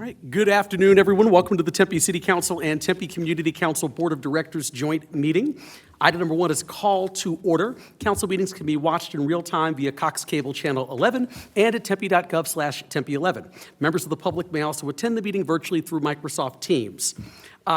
All right, good afternoon, everyone. Welcome to the Tempe City Council and Tempe Community Council Board of Directors joint meeting. Item number 1 is call to order. Council meetings can be watched in real time via Cox Cable Channel 11 and at tempe.gov/tempe11. Members of the public may also attend the meeting virtually through Microsoft Teams.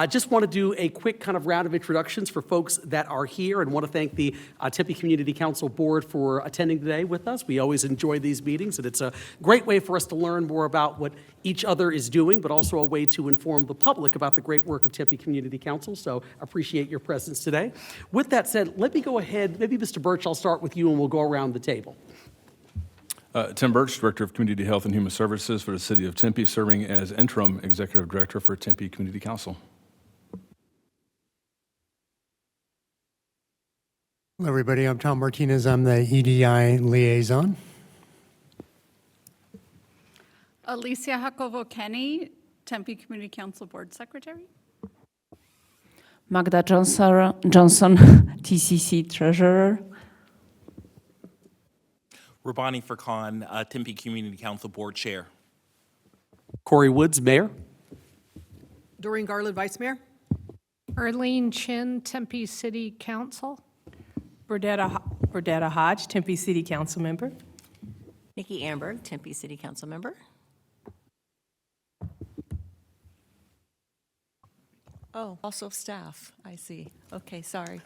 Just want to do a quick kind of round of introductions for folks that are here, and want to thank the Tempe Community Council Board for attending today with us. We always enjoy these meetings, and it's a great way for us to learn more about what each other is doing, but also a way to inform the public about the great work of Tempe Community Council, so appreciate your presence today. With that said, let me go ahead, maybe Mr. Birch, I'll start with you and we'll go around the table. Tim Birch, Director of Community Health and Human Services for the City of Tempe, serving as Interim Executive Director for Tempe Community Council. Hello, everybody. I'm Tom Martinez. I'm the EDI Liaison. Alicia Jacobo-Kenny, Tempe Community Council Board Secretary. Magda Johnson, TCC Treasurer. Rabani Furqan, Tempe Community Council Board Chair. Corey Woods, Mayor. Doreen Garland, Vice Mayor. Arlene Chin, Tempe City Council. Burdetta Hodge, Tempe City Council Member. Nikki Amberg, Tempe City Council Member. Oh, also staff, I see. Okay, sorry.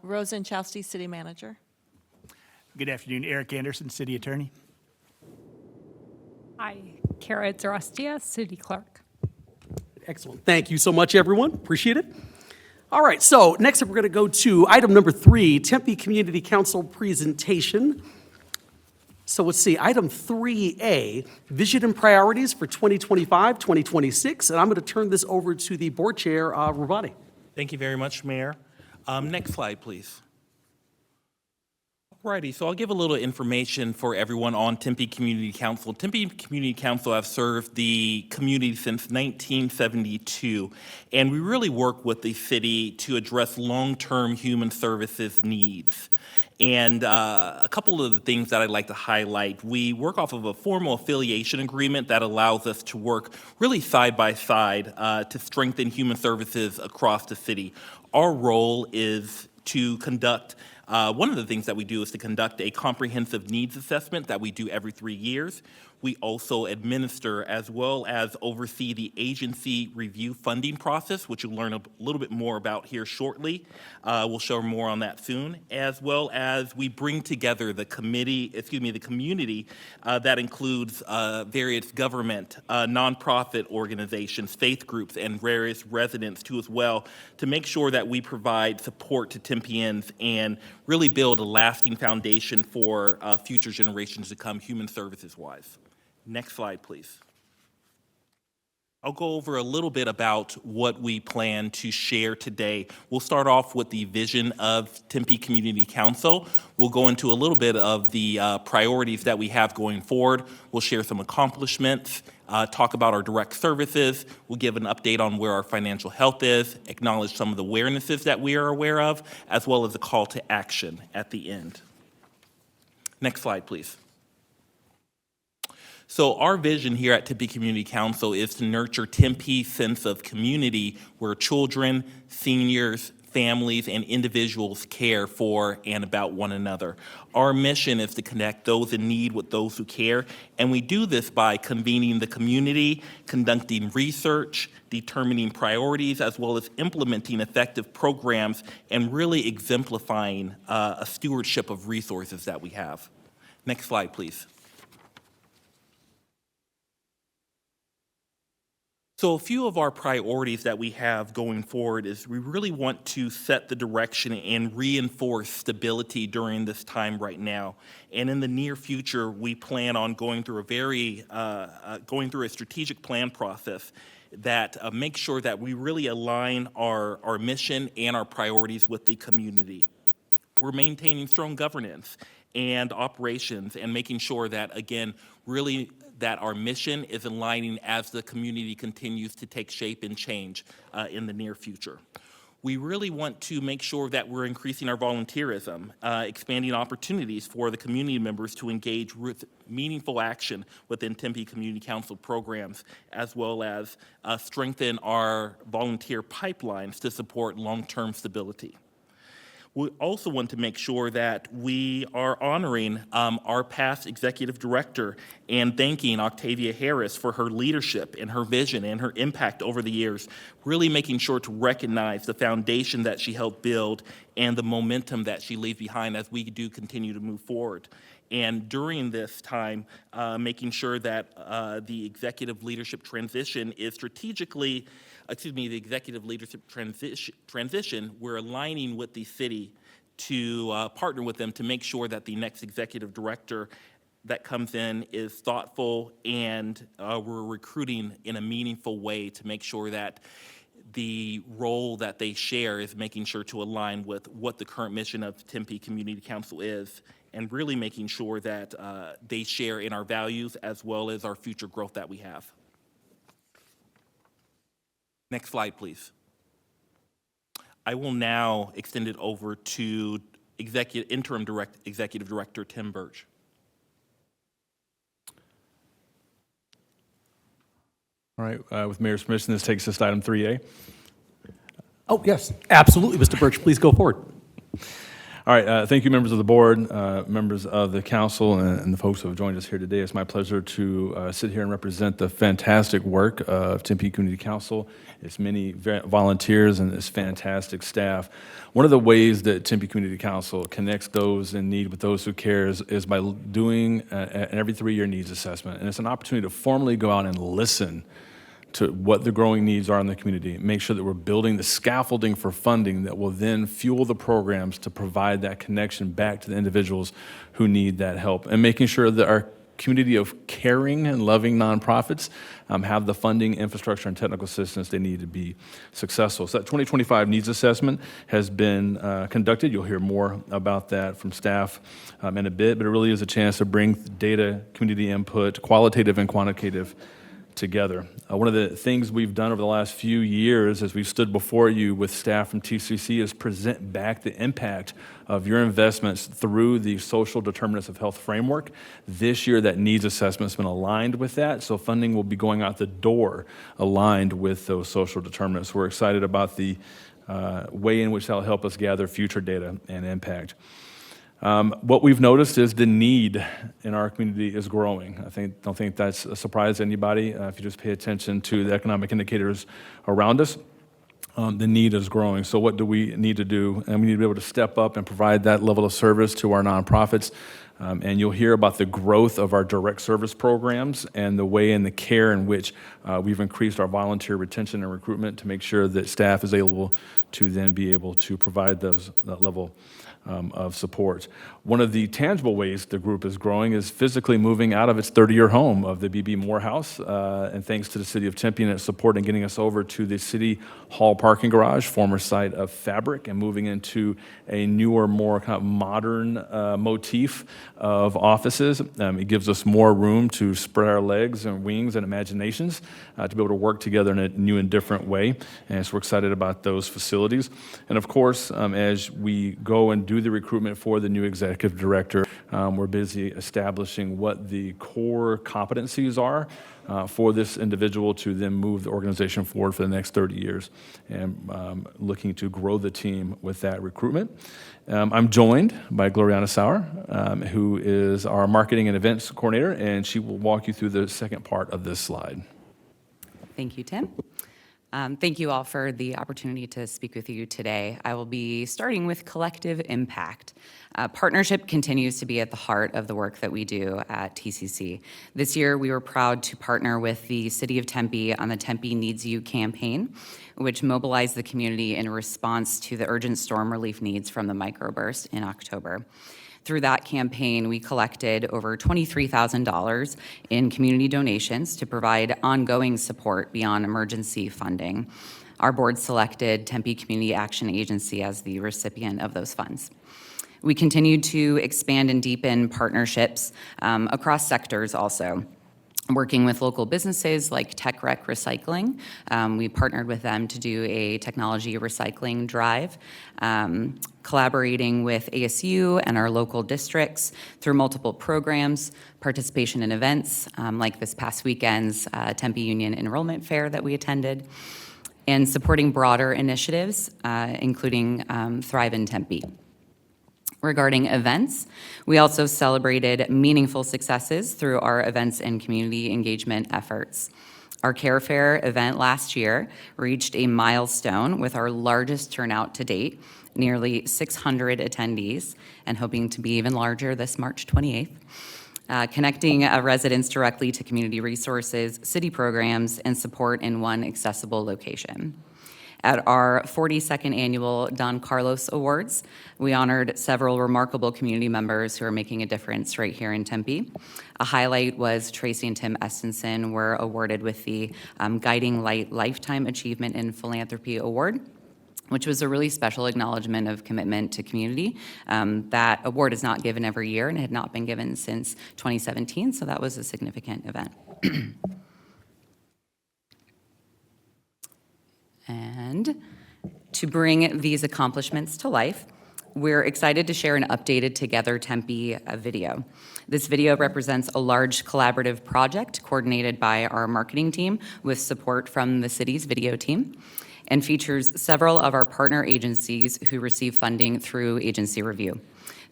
Rosen Chowsty, City Manager. Good afternoon, Eric Anderson, City Attorney. Hi, Kara Zarostia, City Clerk. Excellent. Thank you so much, everyone. Appreciate it. All right, so next up we're going to go to item number 3, Tempe Community Council presentation. So let's see, item 3A, vision and priorities for 2025-2026, and I'm going to turn this over to the board chair, Rabani. Thank you very much, Mayor. Next slide, please. Alrighty, so I'll give a little information for everyone on Tempe Community Council. Tempe Community Council have served the community since 1972, and we really work with the city to address long-term human services needs. And a couple of the things that I'd like to highlight, we work off of a formal affiliation agreement that allows us to work really side by side to strengthen human services across the city. Our role is to conduct one of the things that we do is to conduct a comprehensive needs assessment that we do every 3 years. We also administer as well as oversee the agency review funding process, which you'll learn a little bit more about here shortly. We'll show more on that soon, as well as we bring together the community that includes various government, nonprofit organizations, faith groups, and various residents too as well, to make sure that we provide support to Tempeans and really build a lasting foundation for future generations to come, human services-wise. Next slide, please. I'll go over a little bit about what we plan to share today. We'll start off with the vision of Tempe Community Council. We'll go into a little bit of the priorities that we have going forward. We'll share some accomplishments, talk about our direct services. We'll give an update on where our financial health is, acknowledge some of the awarenesses that we are aware of, as well as a call to action at the end. Next slide, please. So our vision here at Tempe Community Council is to nurture Tempe's sense of community where children, seniors, families, and individuals care for and about one another. Our mission is to connect those in need with those who care, and we do this by convening the community, conducting research, determining priorities, as well as implementing effective programs and really exemplifying a stewardship of resources that we have. Next slide, please. So a few of our priorities that we have going forward is we really want to set the direction and reinforce stability during this time right now. And in the near future, we plan on going through a strategic plan process that makes sure that we really align our mission and our priorities with the community. We're maintaining strong governance and operations and making sure that, again, really that our mission is aligning as the community continues to take shape and change in the near future. we really want to make sure that we're increasing our volunteerism, expanding opportunities for the community members to engage with meaningful action within Tempe Community Council programs, as well as strengthen our volunteer pipelines to support long-term stability. We also want to make sure that we are honoring our past executive director and thanking Octavia Harris for her leadership and her vision and her impact over the years, really making sure to recognize the foundation that she helped build and the momentum that she leaves behind as we do continue to move forward. And during this time, making sure that the executive leadership transition is strategically, the executive leadership transition, we're aligning with the city to partner with them to make sure that the next executive director that comes in is thoughtful, and we're recruiting in a meaningful way to make sure that the role that they share is making sure to align with what the current mission of Tempe Community Council is, and really making sure that they share in our values as well as our future growth that we have. Next slide, please. I will now extend it over to Interim Executive Director Tim Birch. All right, with Mayor's permission, this takes us to item 3A. Oh, yes, absolutely, Mr. Birch, please go forward. All right, thank you, members of the board, members of the council, and the folks who have joined us here today. It's my pleasure to sit here and represent the fantastic work of Tempe Community Council, its many volunteers, and its fantastic staff. One of the ways that Tempe Community Council connects those in need with those who care is by doing an every 3-year needs assessment. And it's an opportunity to formally go out and listen to what the growing needs are in the community, make sure that we're building the scaffolding for funding that will then fuel the programs to provide that connection back to the individuals who need that help, and making sure that our community of caring and loving nonprofits have the funding, infrastructure, and technical assistance they need to be successful. So that 2025 needs assessment has been conducted. You'll hear more about that from staff in a bit, but it really is a chance to bring data, community input, qualitative and quantitative, together. One of the things we've done over the last few years as we've stood before you with staff from TCC is present back the impact of your investments through the social determinants of health framework. This year, that needs assessment has been aligned with that, so funding will be going out the door aligned with those social determinants. We're excited about the way in which that'll help us gather future data and impact. What we've noticed is the need in our community is growing. Don't think that's a surprise to anybody. If you just pay attention to the economic indicators around us, the need is growing. So what do we need to do? And we need to be able to step up and provide that level of service to our nonprofits. And you'll hear about the growth of our direct service programs and the way and the care in which we've increased our volunteer retention and recruitment to make sure that staff is able to then be able to provide that level of support. One of the tangible ways the group is growing is physically moving out of its 30-year home of the B.B. Moore House, and thanks to the city of Tempe and its support in getting us over to the City Hall parking garage, former site of Fabric, and moving into a newer, more kind of modern motif of offices. It gives us more room to spread our legs and wings and imaginations to be able to work together in a new and different way, and so we're excited about those facilities. And of course, as we go and do the recruitment for the new executive director, we're busy establishing what the core competencies are for this individual to then move the organization forward for the next 30 years, and looking to grow the team with that recruitment. I'm joined by Gloriana Sauer, who is our marketing and events coordinator, and she will walk you through the second part of this slide. Thank you, Tim. Thank you all for the opportunity to speak with you today. I will be starting with collective impact. Partnership continues to be at the heart of the work that we do at TCC. This year, we were proud to partner with the City of Tempe on the Tempe Needs You campaign, which mobilized the community in response to the urgent storm relief needs from the microburst in October. Through that campaign, we collected over $23,000 in community donations to provide ongoing support beyond emergency funding. Our board selected Tempe Community Action Agency as the recipient of those funds. We continued to expand and deepen partnerships across sectors also. working with local businesses like Tech Rec Recycling. We partnered with them to do a technology recycling drive, collaborating with ASU and our local districts through multiple programs, participation in events like this past weekend's Tempe Union Enrollment Fair that we attended, and supporting broader initiatives, including Thrive in Tempe. Regarding events, we also celebrated meaningful successes through our events and community engagement efforts. Our Care Fair event last year reached a milestone with our largest turnout to date, nearly 600 attendees, and hoping to be even larger this March 28th. Connecting residents directly to community resources, city programs, and support in one accessible location. At our 42nd annual Don Carlos Awards, we honored several remarkable community members who are making a difference right here in Tempe. A highlight was Tracy and Tim Estenson were awarded with the Guiding Light Lifetime Achievement in Philanthropy Award, which was a really special acknowledgement of commitment to community. That award is not given every year and had not been given since 2017, so that was a significant event. And to bring these accomplishments to life, we're excited to share an updated Together Tempe video. This video represents a large collaborative project coordinated by our marketing team with support from the city's video team, and features several of our partner agencies who receive funding through agency review.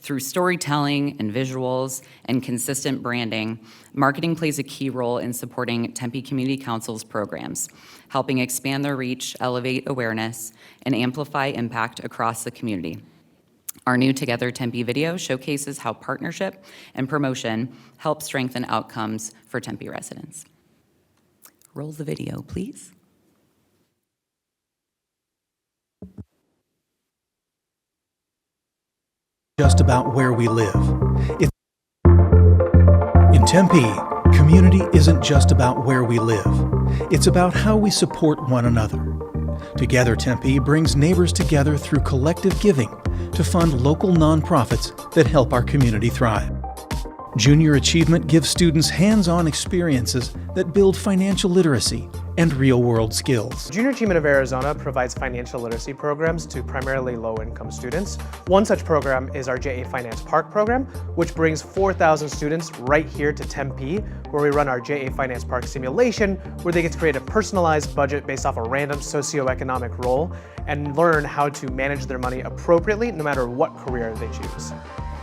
Through storytelling and visuals and consistent branding, marketing plays a key role in supporting Tempe Community Council's programs, helping expand their reach, elevate awareness, and amplify impact across the community. Our new Together Tempe video showcases how partnership and promotion help strengthen outcomes for Tempe residents. Roll the video, please. Just about where we live. In Tempe, community isn't just about where we live. It's about how we support one another. Together Tempe brings neighbors together through collective giving to fund local nonprofits that help our community thrive. Junior Achievement gives students hands-on experiences that build financial literacy and real-world skills. Junior Achievement of Arizona provides financial literacy programs to primarily low-income students. One such program is our JA Finance Park program, which brings 4,000 students right here to Tempe, where we run our JA Finance Park simulation, where they get to create a personalized budget based off a random socioeconomic role and learn how to manage their money appropriately no matter what career they choose.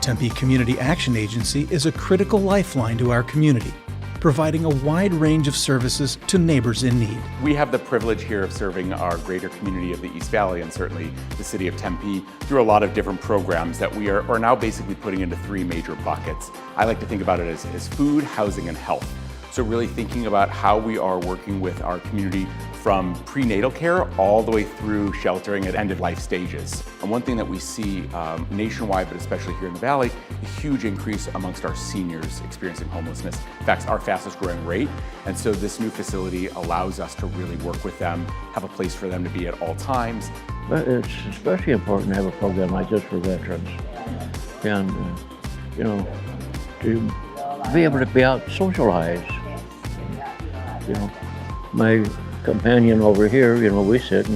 Tempe Community Action Agency is a critical lifeline to our community, providing a wide range of services to neighbors in need. We have the privilege here of serving our greater community of the East Valley and certainly the city of Tempe through a lot of different programs that we are now basically putting into three major buckets. I like to think about it as food, housing, and health. So really thinking about how we are working with our community from prenatal care all the way through sheltering at end-of-life stages. And one thing that we see nationwide, but especially here in the Valley, a huge increase amongst our seniors experiencing homelessness. In fact, our fastest growing rate. And so this new facility allows us to really work with them, have a place for them to be at all times. But it's especially important to have a program like this for veterans. And, you know, to be able to be out socialized. You know, my companion over here, you know, we sit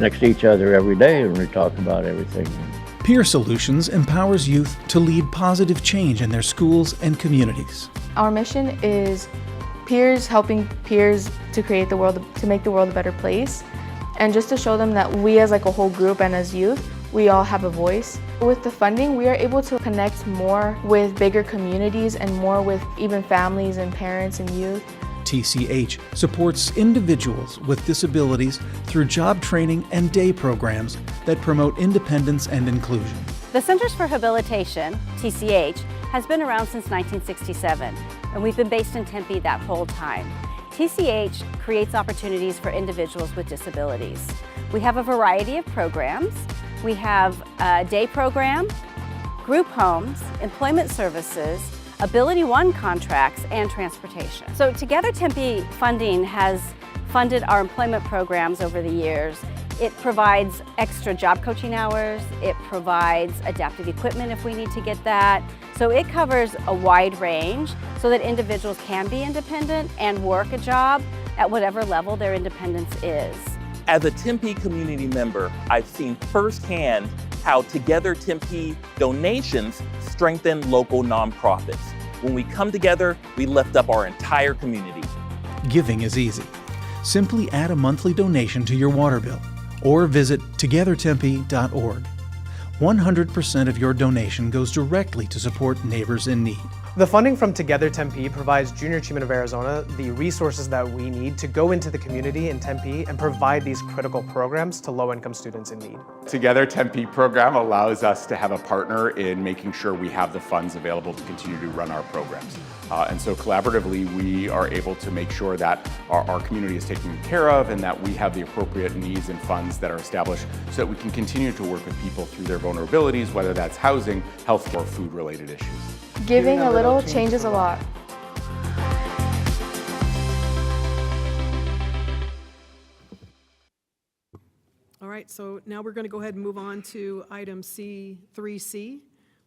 next to each other every day and we talk about everything. Peer Solutions empowers youth to lead positive change in their schools and communities. Our mission is peers helping peers to create the world, to make the world a better place, and just to show them that we as like a whole group and as youth, we all have a voice. With the funding, we are able to connect more with bigger communities and more with even families and parents and youth. TCH supports individuals with disabilities through job training and day programs that promote independence and inclusion. The Centers for Habilitation, TCH, has been around since 1967, and we've been based in Tempe that whole time. TCH creates opportunities for individuals with disabilities. We have a variety of programs. We have a day program, group homes, employment services, Ability One contracts, and transportation. So Together Tempe funding has funded our employment programs over the years, It provides extra job coaching hours. It provides adaptive equipment if we need to get that. So it covers a wide range so that individuals can be independent and work a job at whatever level their independence is. As a Tempe community member, I've seen firsthand how Together Tempe donations strengthen local nonprofits. When we come together, we lift up our entire community. Giving is easy. Simply add a monthly donation to your water bill or visit togethertempe.org. 100% of your donation goes directly to support neighbors in need. The funding from Together Tempe provides Junior Achievement of Arizona the resources that we need to go into the community in Tempe and provide these critical programs to low-income students in need. Together Tempe program allows us to have a partner in making sure we have the funds available to continue to run our programs. And so collaboratively, we are able to make sure that our community is taken care of and that we have the appropriate needs and funds that are established so that we can continue to work with people through their vulnerabilities, whether that's housing, health, or food-related issues. Giving a little changes a lot. All right, so now we're going to go ahead and move on to item C3C,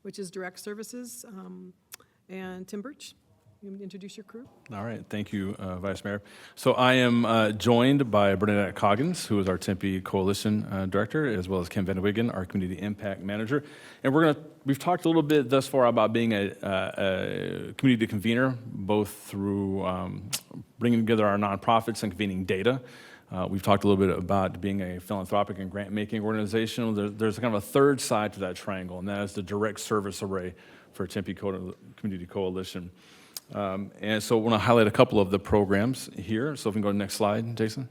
which is direct services. And Tim Birch, you want to introduce your crew? All right, thank you, Vice Mayor. So I am joined by Bernadette Coggins, who is our Tempe Coalition Director, as well as Kim Van Wiggen, our Community Impact Manager. And we've talked a little bit thus far about being a community convener, both through bringing together our nonprofits and convening data. We've talked a little bit about being a philanthropic and grant-making organization. There's kind of a third side to that triangle, and that is the direct service array for Tempe Community Coalition. And so I want to highlight a couple of the programs here. So if we can go to the next slide, Jason.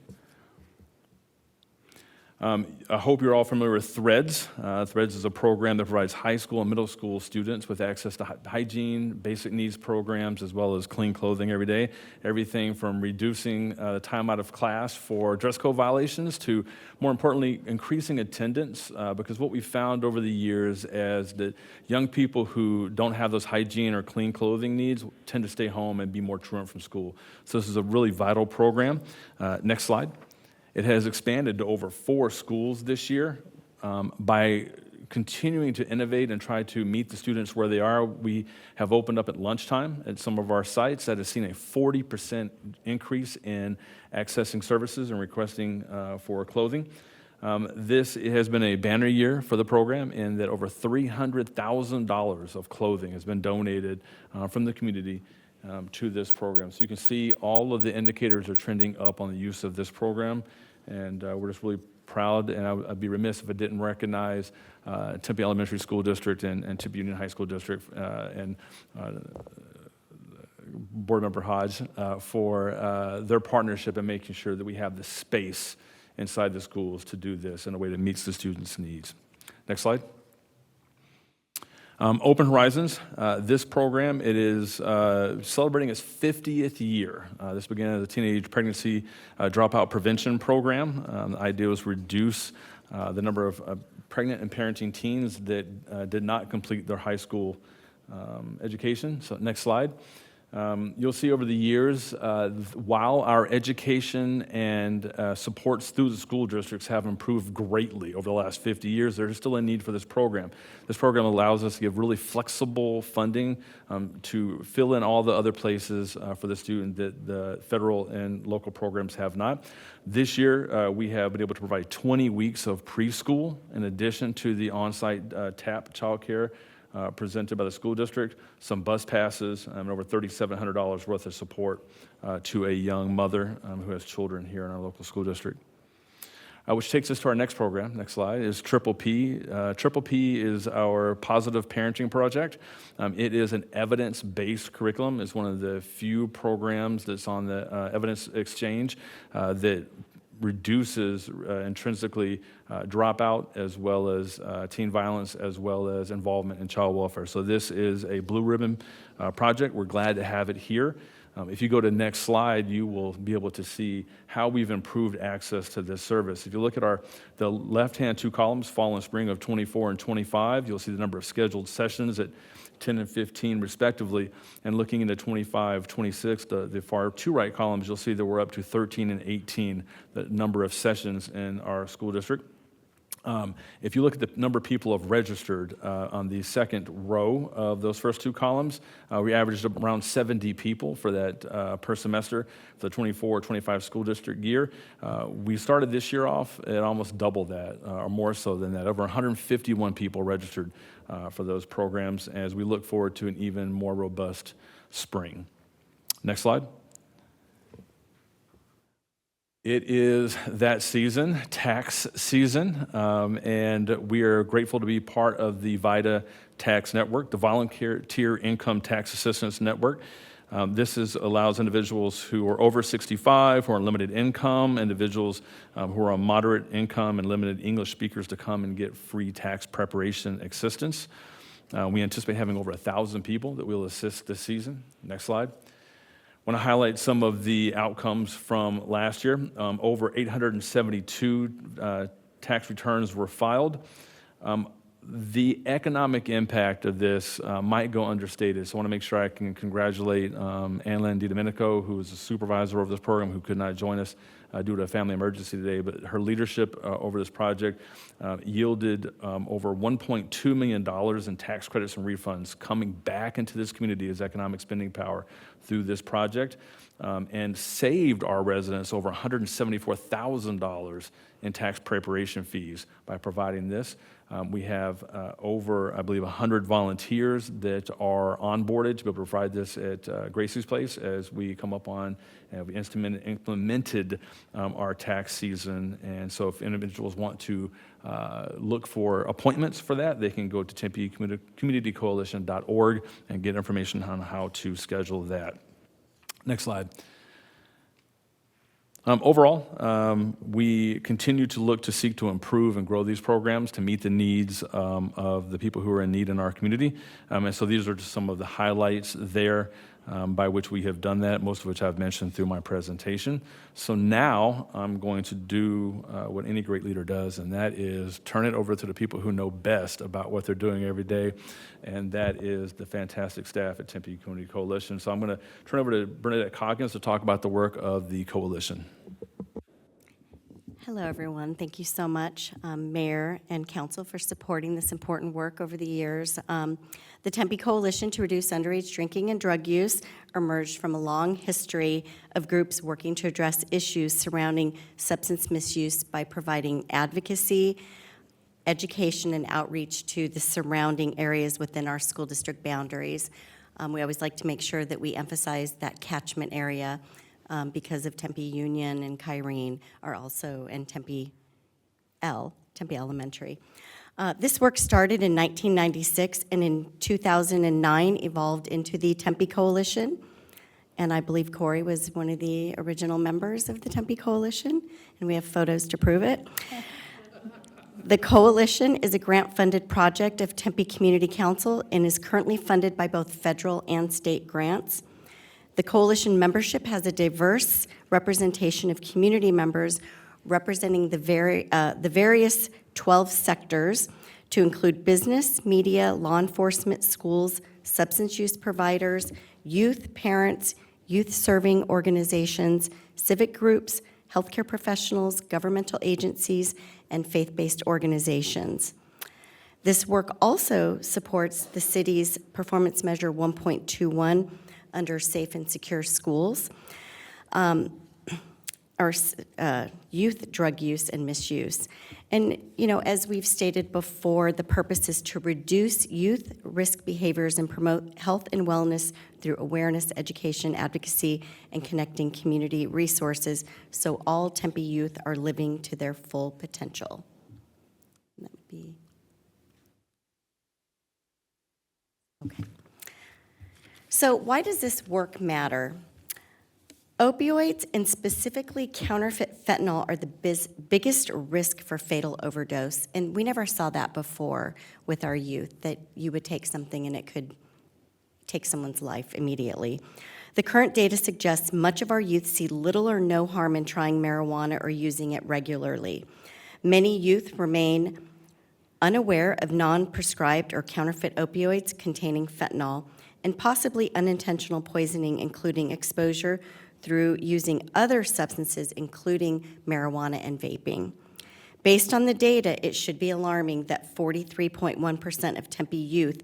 I hope you're all familiar with Threads. Threads is a program that provides high school and middle school students with access to hygiene, basic needs programs, as well as clean clothing every day. Everything from reducing the time out of class for dress code violations to, more importantly, increasing attendance. Because what we found over the years is that young people who don't have those hygiene or clean clothing needs tend to stay home and be more truant from school. So this is a really vital program. Next slide. It has expanded to over 4 schools this year. By continuing to innovate and try to meet the students where they are, we have opened up at lunchtime at some of our sites. That has seen a 40% increase in accessing services and requesting for clothing. This has been a banner year for the program in that over $300,000 of clothing has been donated from the community to this program. So you can see all of the indicators are trending up on the use of this program, and we're just really proud, and I'd be remiss if I didn't recognize Tempe Elementary School District and Tempe Union High School District and Board Member Hodge for their partnership in making sure that we have the space inside the schools to do this in a way that meets the students' needs. Next slide. Open Horizons, this program, it is celebrating its 50th year. This began as a teenage pregnancy dropout prevention program. The idea was reduce the number of pregnant and parenting teens that did not complete their high school education. So next slide. You'll see over the years, while our education and supports through the school districts have improved greatly over the last 50 years, there's still a need for this program. This program allows us to give really flexible funding to fill in all the other places for the student that the federal and local programs have not. This year, we have been able to provide 20 weeks of preschool in addition to the on-site TAP childcare presented by the school district, some bus passes, and over $3,700 worth of support to a young mother who has children here in our local school district. Which takes us to our next program. Next slide is Triple P. Triple P is our positive parenting project. It is an evidence-based curriculum. It's one of the few programs that's on the evidence exchange that reduces intrinsically dropout as well as teen violence as well as involvement in child welfare. So this is a blue ribbon project. We're glad to have it here. If you go to next slide, you will be able to see how we've improved access to this service. If you look at the left-hand two columns, fall and spring of 24 and 25, you'll see the number of scheduled sessions at 10 and 15 respectively. And looking into 25, 26, the far two right columns, you'll see that we're up to 13 and 18, the number of sessions in our school district. If you look at the number of people who have registered on the second row of those first two columns, we averaged around 70 people for that per semester for the 24-25 school district year. We started this year off at almost double that, or more so than that. Over 151 people registered for those programs as we look forward to an even more robust spring. Next slide. It is that season, tax season, and we are grateful to be part of the VITA Tax Network, the Volunteer Income Tax Assistance Network. This allows individuals who are over 65, who are on limited income, individuals who are on moderate income and limited English speakers to come and get free tax preparation assistance. We anticipate having over 1,000 people that we'll assist this season. Next slide. I want to highlight some of the outcomes from last year. Over 872 tax returns were filed. The economic impact of this might go understated, so I want to make sure I can congratulate Ann-Lynn DiDomenico, who is the supervisor of this program, who could not join us due to a family emergency today, but her leadership over this project yielded over $1.2 million in tax credits and refunds coming back into this community as economic spending power through this project, and saved our residents over $174,000 in tax preparation fees by providing this. We have over, I believe, 100 volunteers that are onboarded to be able to provide this at Gracie's Place as we come up on and we implemented our tax season. And so if individuals want to look for appointments for that, they can go to TempeCommunityCoalition.org and get information on how to schedule that. Next slide. Overall, we continue to look to seek to improve and grow these programs to meet the needs of the people who are in need in our community. And so these are just some of the highlights there by which we have done that, most of which I've mentioned through my presentation. So now I'm going to do what any great leader does, and that is turn it over to the people who know best about what they're doing every day, and that is the fantastic staff at Tempe Community Coalition. So I'm going to turn over to Bernadette Coggins to talk about the work of the coalition. Hello, everyone. Thank you so much, Mayor and Council, for supporting this important work over the years. The Tempe Coalition to Reduce Underage Drinking and Drug Use emerged from a long history of groups working to address issues surrounding substance misuse by providing advocacy, education, and outreach to the surrounding areas within our school district boundaries. We always like to make sure that we emphasize that catchment area because of Tempe Union and Kyrene are also, and Tempe Elementary. This work started in 1996 and in 2009 evolved into the Tempe Coalition. And I believe Corey was one of the original members of the Tempe Coalition, and we have photos to prove it. The Coalition is a grant-funded project of Tempe Community Council and is currently funded by both federal and state grants. The Coalition membership has a diverse representation of community members representing the various 12 sectors to include business, media, law enforcement, schools, substance use providers, youth, parents, youth-serving organizations, civic groups, healthcare professionals, governmental agencies, and faith-based organizations. This work also supports the city's Performance Measure 1.21 under Safe and Secure Schools, or youth drug use and misuse. And, as we've stated before, the purpose is to reduce youth risk behaviors and promote health and wellness through awareness, education, advocacy, and connecting community resources so all Tempe youth are living to their full potential. That would be, okay. So why does this work matter? Opioids, and specifically counterfeit fentanyl, are the biggest risk for fatal overdose. And we never saw that before with our youth, that you would take something and it could take someone's life immediately. The current data suggests much of our youth see little or no harm in trying marijuana or using it regularly. Many youth remain unaware of non-prescribed or counterfeit opioids containing fentanyl and possibly unintentional poisoning, including exposure through using other substances, including marijuana and vaping. Based on the data, it should be alarming that 43.1% of Tempe youth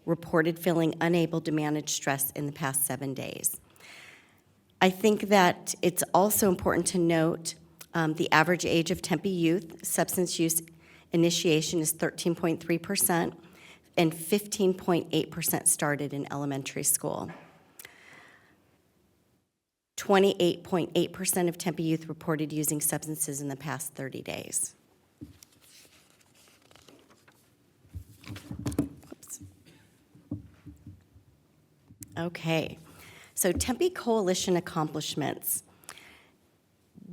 reported feeling unable to manage stress in the past 7 days. I think that it's also important to note the average age of Tempe youth substance use initiation is 13.3%, and 15.8% started in elementary school. 28.8% of Tempe youth reported using substances in the past 30 days. Oops. Okay, so Tempe Coalition accomplishments.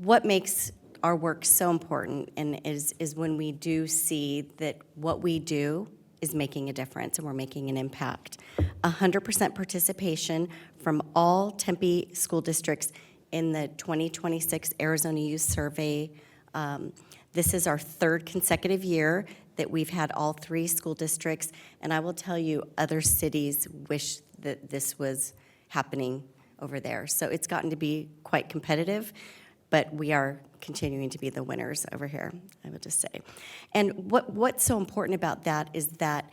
What makes our work so important and is when we do see that what we do is making a difference and we're making an impact. 100% participation from all Tempe school districts in the 2026 Arizona Youth Survey. This is our third consecutive year that we've had all 3 school districts, and I will tell you, other cities wish that this was happening over there. So it's gotten to be quite competitive, but we are continuing to be the winners over here, I would just say. And what's so important about that is that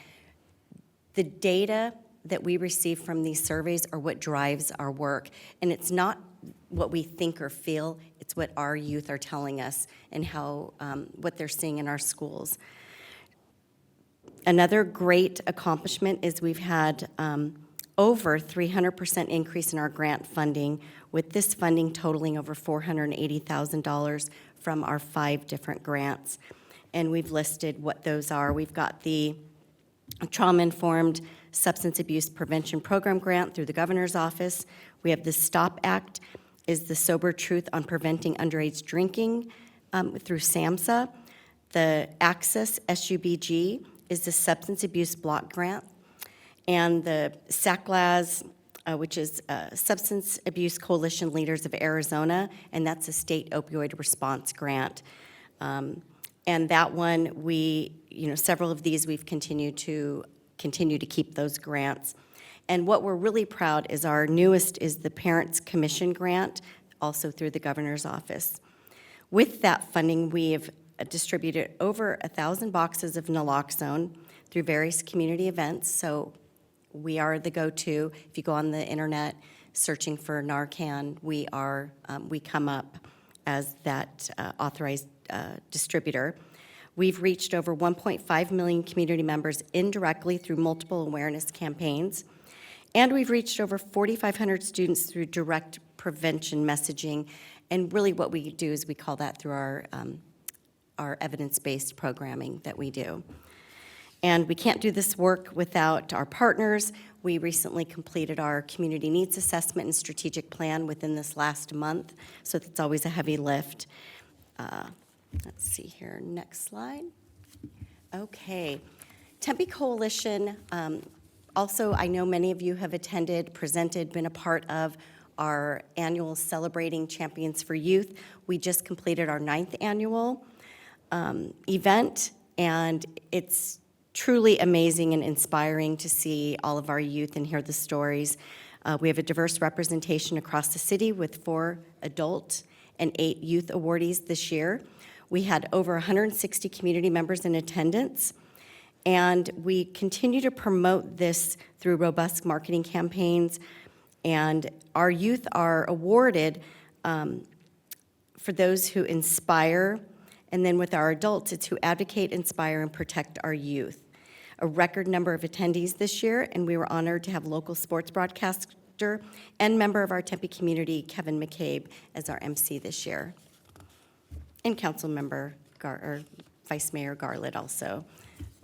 the data that we receive from these surveys are what drives our work. And it's not what we think or feel, it's what our youth are telling us and how what they're seeing in our schools. Another great accomplishment is we've had over 300% increase in our grant funding, with this funding totaling over $480,000 from our 5 different grants. And we've listed what those are. We've got the Trauma-Informed Substance Abuse Prevention Program grant through the Governor's Office. We have the STOP Act, is the Sober Truth on Preventing Underage Drinking through SAMHSA. The Access SUBG is the Substance Abuse Block Grant. And the SACLAS, which is Substance Abuse Coalition Leaders of Arizona, and that's a state opioid response grant. And that one, several of these we've continued to keep those grants. And what we're really proud is our newest is the Parents Commission Grant, also through the Governor's Office. With that funding, we have distributed over 1,000 boxes of naloxone through various community events. So we are the go-to. If you go on the internet searching for Narcan, we come up as that authorized distributor. We've reached over 1.5 million community members indirectly through multiple awareness campaigns. And we've reached over 4,500 students through direct prevention messaging. And really what we do is we call that through our evidence-based programming that we do. And we can't do this work without our partners. We recently completed our community needs assessment and strategic plan within this last month, so that's always a heavy lift. Let's see here, next slide. Okay, Tempe Coalition, also I know many of you have attended, presented, been a part of our annual Celebrating Champions for Youth. We just completed our 9th annual event, and it's truly amazing and inspiring to see all of our youth and hear the stories. We have a diverse representation across the city with 4 adult and 8 youth awardees this year. We had over 160 community members in attendance, and we continue to promote this through robust marketing campaigns, and our youth are awarded for those who inspire, and then with our adults, it's who advocate, inspire, and protect our youth. A record number of attendees this year, and we were honored to have local sports broadcaster and member of our Tempe community, Kevin McCabe, as our MC this year. And Council Member Vice Mayor Garland also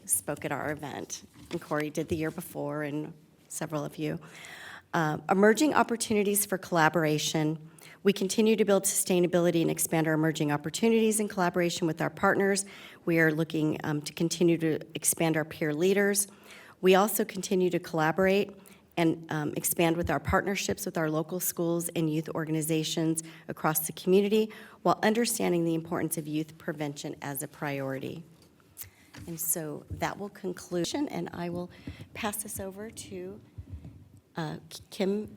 spoke at our event. And Corey did the year before, and several of you. Emerging opportunities for collaboration. We continue to build sustainability and expand our emerging opportunities in collaboration with our partners. We are looking to continue to expand our peer leaders. We also continue to collaborate and expand with our partnerships with our local schools and youth organizations across the community while understanding the importance of youth prevention as a priority. And so that will conclude, and I will pass this over to Kim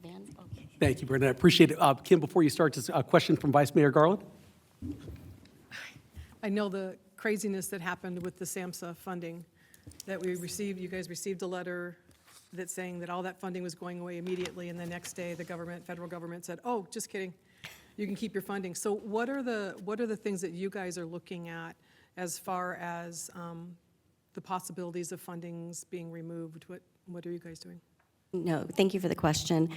Van. Okay. Thank you, Brenda. I appreciate it. Kim, before you start, just a question from Vice Mayor Garland. I know the craziness that happened with the SAMHSA funding that we received. You guys received a letter that's saying that all that funding was going away immediately, and the next day the government, federal government said, oh, just kidding, you can keep your funding. So what are the things that you guys are looking at as far as the possibilities of fundings being removed? What are you guys doing? No, thank you for the question.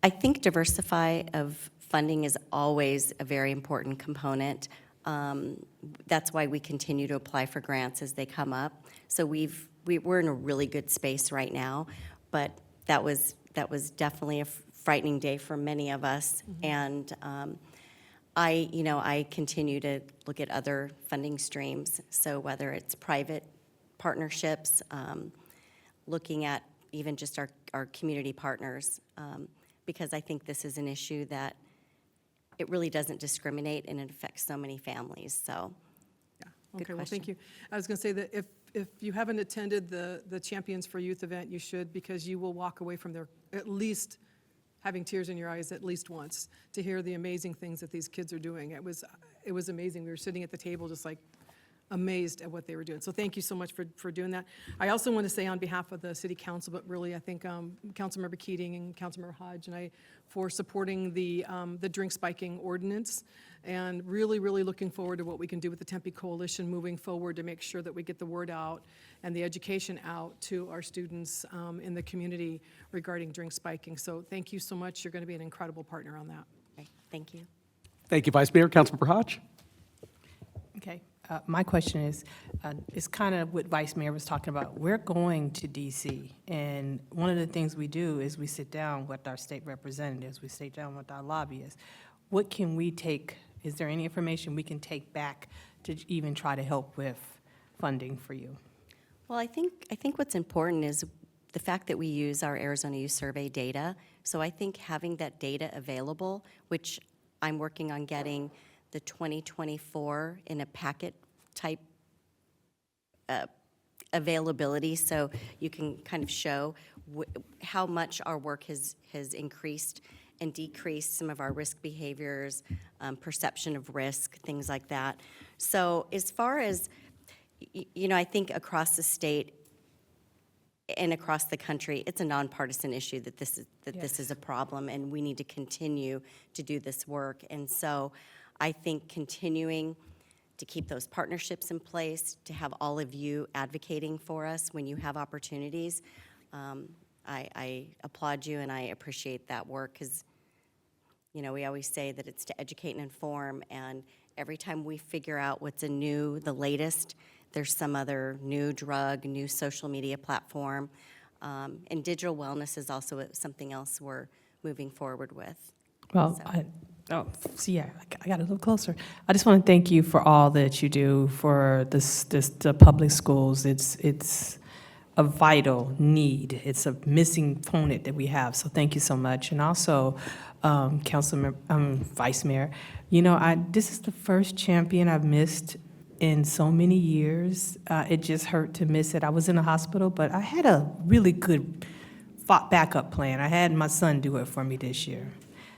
I think diversify of funding is always a very important component. That's why we continue to apply for grants as they come up. So we're in a really good space right now, but that was definitely a frightening day for many of us. And I continue to look at other funding streams. So whether it's private partnerships, looking at even just our community partners, because I think this is an issue that it really doesn't discriminate and it affects so many families. So, yeah. Okay, well, thank you. I was going to say that if you haven't attended the Champions for Youth event, you should, because you will walk away from there at least having tears in your eyes at least once to hear the amazing things that these kids are doing. It was amazing. We were sitting at the table just like amazed at what they were doing. So thank you so much for doing that. I also want to say on behalf of the City Council, but really I think Councilmember Keating and Councilmember Hodge and I for supporting the drink spiking ordinance, and really, really looking forward to what we can do with the Tempe Coalition moving forward to make sure that we get the word out and the education out to our students in the community regarding drink spiking. So thank you so much. You're going to be an incredible partner on that. okay, thank you. Thank you, Vice Mayor. Councilmember Hodge. Okay. My question is kind of what Vice Mayor was talking about. We're going to D.C., and one of the things we do is we sit down with our state representatives, we sit down with our lobbyists. What can we take, is there any information we can take back to even try to help with funding for you? Well, I think what's important is the fact that we use our Arizona Youth Survey data. So I think having that data available, which I'm working on getting the 2024 in a packet type availability, so you can kind of show how much our work has increased and decreased some of our risk behaviors, perception of risk, things like that. So as far as, I think across the state and across the country, it's a nonpartisan issue that this is a problem, and we need to continue to do this work. And so I think continuing to keep those partnerships in place, to have all of you advocating for us when you have opportunities, I applaud you and I appreciate that work, because we always say that it's to educate and inform, and every time we figure out what's the latest, there's some other new drug, new social media platform, and digital wellness is also something else we're moving forward with. Well, So. I got a little closer. I just want to thank you for all that you do for the public schools. It's a vital need. It's a missing component that we have. So thank you so much. And also, Vice Mayor, this is the first champion I've missed in so many years. It just hurt to miss it. I was in the hospital, but I had a really good backup plan. I had my son do it for me this year.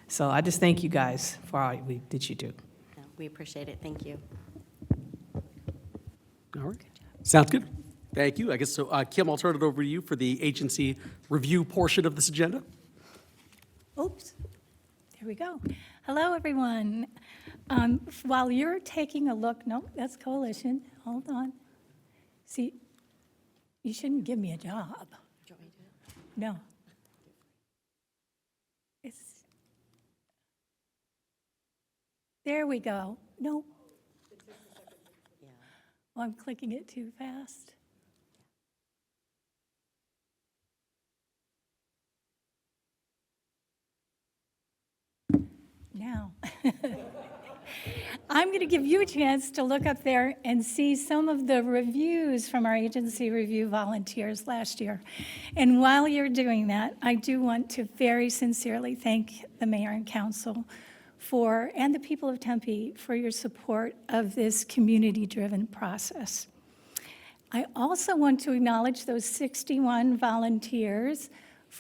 So I just thank you guys for all that you do. No, we appreciate it. Thank you. All right. Sounds good. Thank you. I guess so. Kim, I'll turn it over to you for the agency review portion of this agenda. Oops. There we go. Hello, everyone. While you're taking a look, no, that's coalition. Hold on. See, you shouldn't give me a job. Do you want me to do it? No. There we go. No. Yeah. Oh, I'm clicking it too fast. Now. I'm going to give you a chance to look up there and see some of the reviews from our agency review volunteers last year. And while you're doing that, I do want to very sincerely thank the mayor and council and the people of Tempe for your support of this community-driven process. I also want to acknowledge those 61 volunteers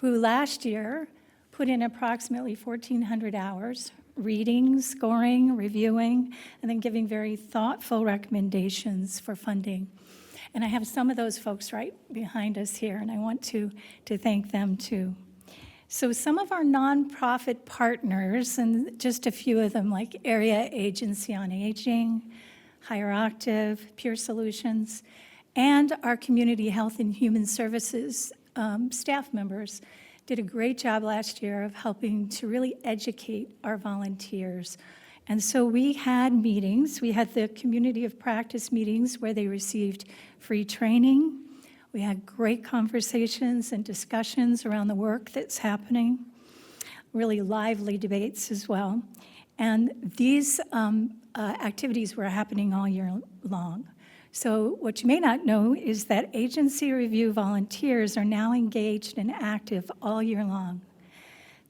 who last year put in approximately 1,400 hours reading, scoring, reviewing, and then giving very thoughtful recommendations for funding. And I have some of those folks right behind us here, and I want to thank them too. So some of our nonprofit partners, and just a few of them, like Area Agency on Aging, Higher Octave, Peer Solutions, and our Community Health and Human Services staff members did a great job last year of helping to really educate our volunteers. And so we had meetings. We had the community of practice meetings where they received free training. We had great conversations and discussions around the work that's happening, really lively debates as well. And these activities were happening all year long. So what you may not know is that agency review volunteers are now engaged and active all year long.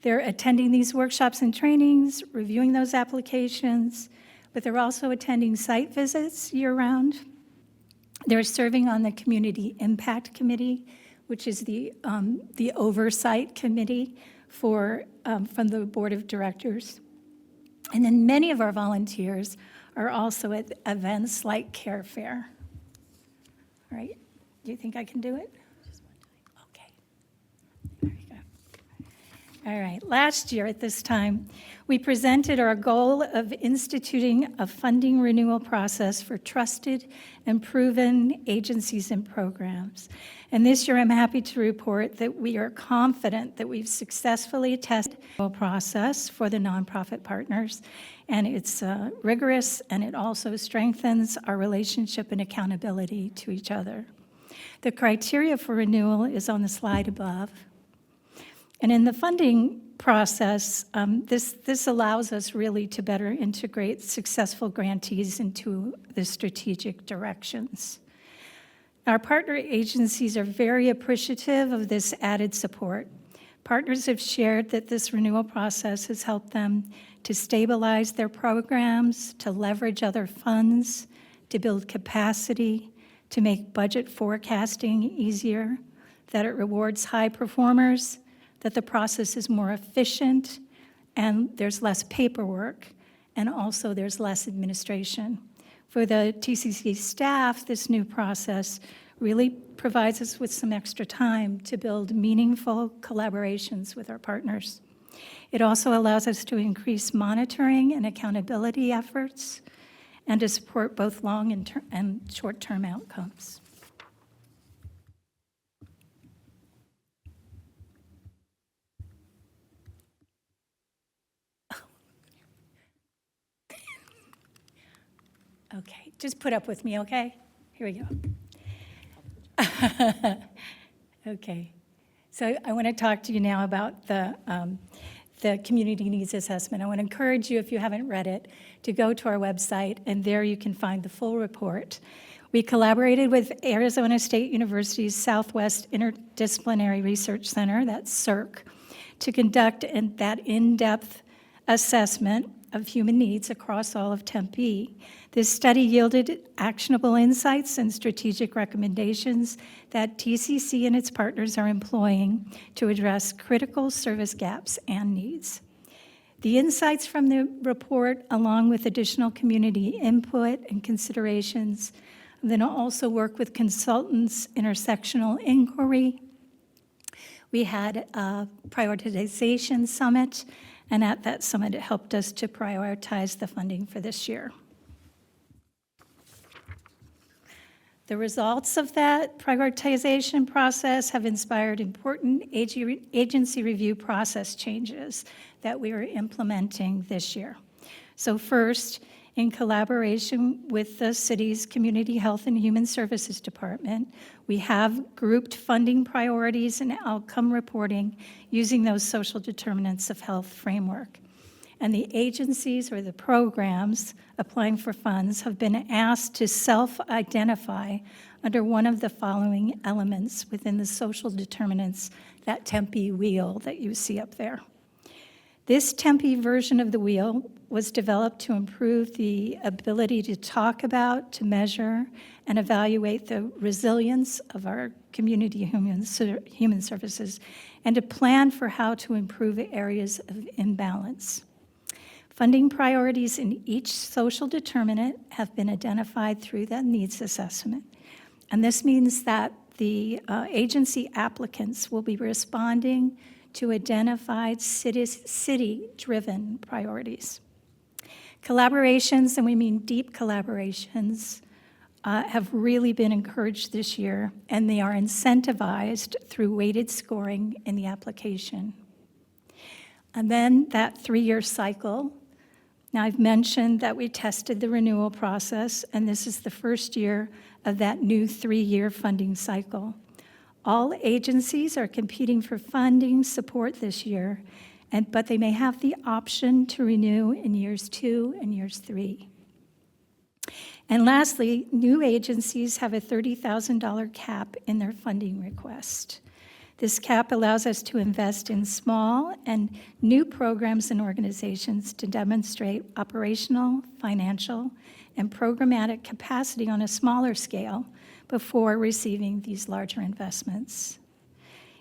They're attending these workshops and trainings, reviewing those applications, but they're also attending site visits year-round. They're serving on the Community Impact Committee, which is the oversight committee from the Board of Directors. And then many of our volunteers are also at events like Care Fair. All right, do you think I can do it? Okay, there you go. All right, last year at this time, we presented our goal of instituting a funding renewal process for trusted and proven agencies and programs. And this year, I'm happy to report that we are confident that we've successfully tested the process for the nonprofit partners, and it's rigorous, and it also strengthens our relationship and accountability to each other. The criteria for renewal is on the slide above. And in the funding process, this allows us really to better integrate successful grantees into the strategic directions. Our partner agencies are very appreciative of this added support. Partners have shared that this renewal process has helped them to stabilize their programs, to leverage other funds, to build capacity, to make budget forecasting easier, that it rewards high performers, that the process is more efficient, and there's less paperwork, and also there's less administration. For the TCC staff, this new process really provides us with some extra time to build meaningful collaborations with our partners. It also allows us to increase monitoring and accountability efforts and to support both long and short-term outcomes. Okay, just put up with me, okay? Here we go. Okay, so I want to talk to you now about the Community Needs Assessment. I want to encourage you, if you haven't read it, to go to our website, and there you can find the full report. We collaborated with Arizona State University's Southwest Interdisciplinary Research Center, that's CIRC, to conduct that in-depth assessment of human needs across all of Tempe. This study yielded actionable insights and strategic recommendations that TCC and its partners are employing to address critical service gaps and needs. The insights from the report, along with additional community input and considerations, then also work with consultants, intersectional inquiry. We had a prioritization summit, and at that summit, it helped us to prioritize the funding for this year. The results of that prioritization process have inspired important agency review process changes that we are implementing this year. So first, in collaboration with the city's Community Health and Human Services Department, we have grouped funding priorities and outcome reporting using those social determinants of health framework. and the agencies or the programs applying for funds have been asked to self-identify under one of the following elements within the social determinants, that Tempe wheel that you see up there. This Tempe version of the wheel was developed to improve the ability to talk about, to measure, and evaluate the resilience of our community human services, and to plan for how to improve areas of imbalance. Funding priorities in each social determinant have been identified through that needs assessment. And this means that the agency applicants will be responding to identified city-driven priorities. Collaborations, and we mean deep collaborations, have really been encouraged this year, and they are incentivized through weighted scoring in the application. And then that 3-year cycle. Now, I've mentioned that we tested the renewal process, and this is the first year of that new 3-year funding cycle. All agencies are competing for funding support this year, but they may have the option to renew in years 2 and years 3. And lastly, new agencies have a $30,000 cap in their funding request. This cap allows us to invest in small and new programs and organizations to demonstrate operational, financial, and programmatic capacity on a smaller scale before receiving these larger investments.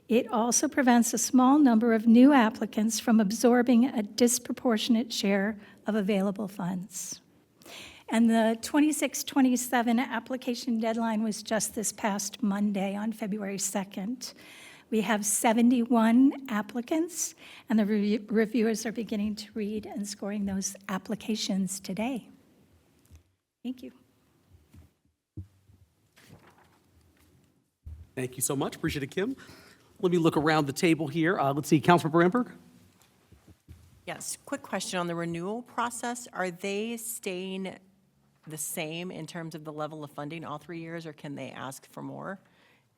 It also prevents a small number of new applicants from absorbing a disproportionate share of available funds. And the 26-27 application deadline was just this past Monday on February 2nd. We have 71 applicants, and the reviewers are beginning to read and scoring those applications today. Thank you. Thank you so much. Appreciate it, Kim. Let me look around the table here. Let's see, Councilor Brandberg? Yes, quick question on the renewal process. Are they staying the same in terms of the level of funding all 3 years, or can they ask for more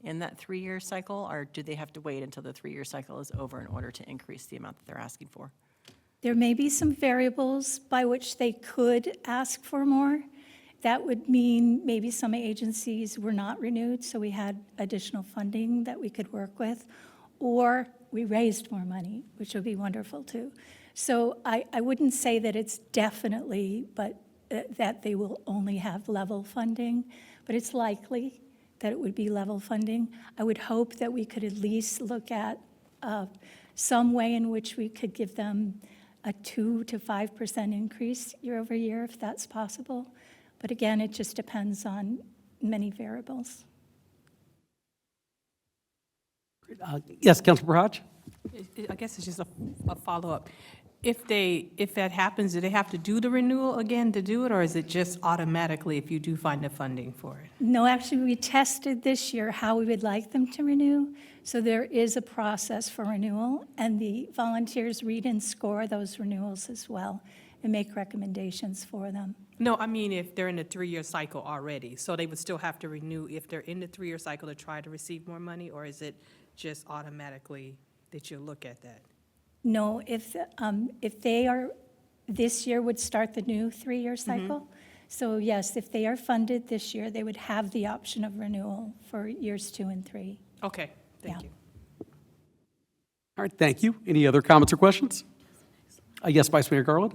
in that 3-year cycle, or do they have to wait until the 3-year cycle is over in order to increase the amount that they're asking for? There may be some variables by which they could ask for more. That would mean maybe some agencies were not renewed, so we had additional funding that we could work with, or we raised more money, which would be wonderful too. So I wouldn't say that it's definitely, but that they will only have level funding, but it's likely that it would be level funding. I would hope that we could at least look at some way in which we could give them a 2 to 5% increase year over year, if that's possible. But again, it just depends on many variables. Yes, Councilor Barhaj? I guess it's just a follow-up. If that happens, do they have to do the renewal again to do it, or is it just automatically if you do find the funding for it? No, actually, we tested this year how we would like them to renew. So there is a process for renewal, and the volunteers read and score those renewals as well and make recommendations for them. No, I mean if they're in the 3-year cycle already, so they would still have to renew if they're in the 3-year cycle to try to receive more money, or is it just automatically that you look at that? No, if they are, this year would start the new 3-year cycle. So yes, if they are funded this year, they would have the option of renewal for years 2 and 3. Okay, thank you. All right, thank you. Any other comments or questions? Yes, Vice Mayor Garland?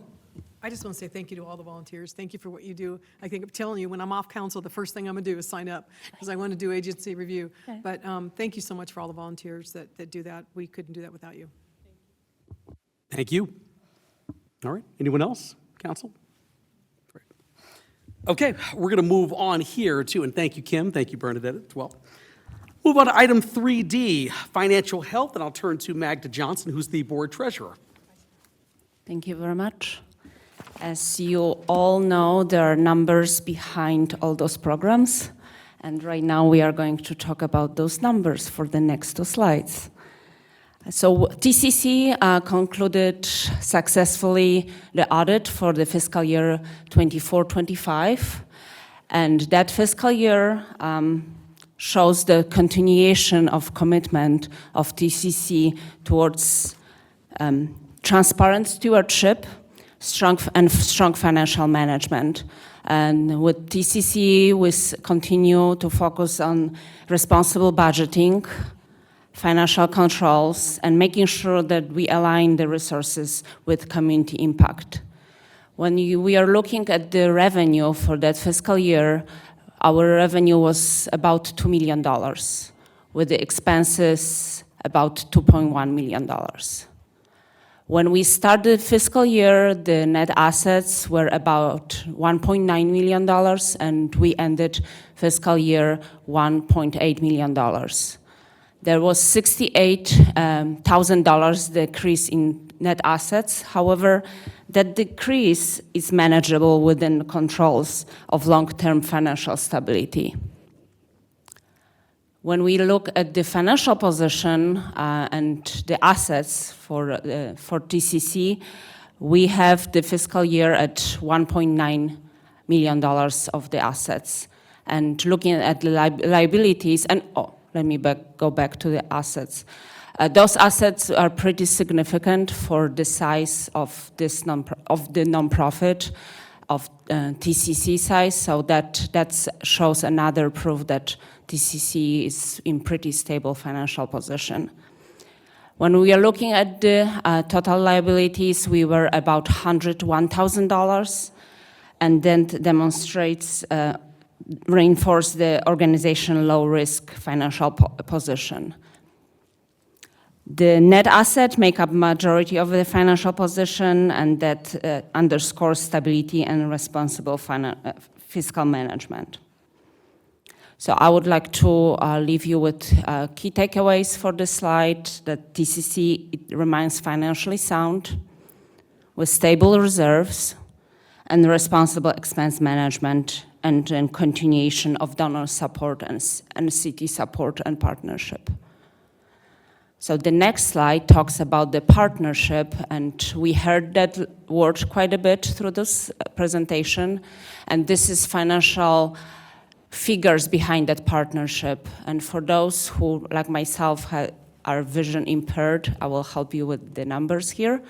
I just want to say thank you to all the volunteers. Thank you for what you do. I think I'm telling you, when I'm off council, the first thing I'm going to do is sign up because I want to do agency review. Okay. But thank you so much for all the volunteers that do that. We couldn't do that without you. Thank you. All right, anyone else? Council? Great. Okay, we're going to move on here too, and thank you, Kim. Thank you, Bernadette, as well. Move on to item 3D, financial health, and I'll turn to Magda Johnson, who's the board treasurer. Thank you very much. As you all know, there are numbers behind all those programs, and right now we are going to talk about those numbers for the next 2 slides. So TCC concluded successfully the audit for the fiscal year 24-25, and that fiscal year shows the continuation of commitment of TCC towards transparent stewardship, strong financial management. And with TCC, we continue to focus on responsible budgeting, financial controls, and making sure that we align the resources with community impact. When we are looking at the revenue for that fiscal year, our revenue was about $2 million, with the expenses about $2.1 million. When we started fiscal year, the net assets were about $1.9 million, and we ended fiscal year $1.8 million. There was $68,000 decrease in net assets. However, that decrease is manageable within controls of long-term financial stability. When we look at the financial position and the assets for TCC, we have the fiscal year at $1.9 million of the assets. And looking at the liabilities, and let me go back to the assets. Those assets are pretty significant for the size of the nonprofit, of TCC size, so that shows another proof that TCC is in pretty stable financial position. When we are looking at the total liabilities, we were about $101,000, and then demonstrates, reinforce the organization low-risk financial position. The net asset make up majority of the financial position, and that underscores stability and responsible fiscal management. So I would like to leave you with key takeaways for this slide, that TCC remains financially sound, with stable reserves and responsible expense management, and continuation of donor support and city support and partnership. So the next slide talks about the partnership, and we heard that word quite a bit through this presentation, and this is financial figures behind that partnership. And for those who, like myself, are vision impaired, I will help you with the numbers here.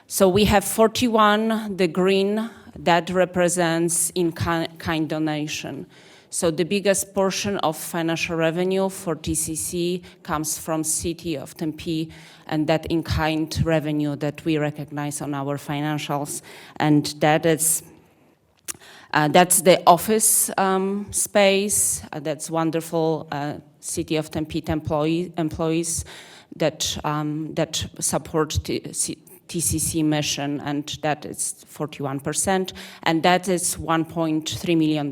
So we have 41, the green, that represents in-kind donation. So the biggest portion of financial revenue for TCC comes from City of Tempe, and that in-kind revenue that we recognize on our financials. And that's the office space. That's wonderful City of Tempe employees that support TCC mission, and that is 41%, and that is $1.3 million.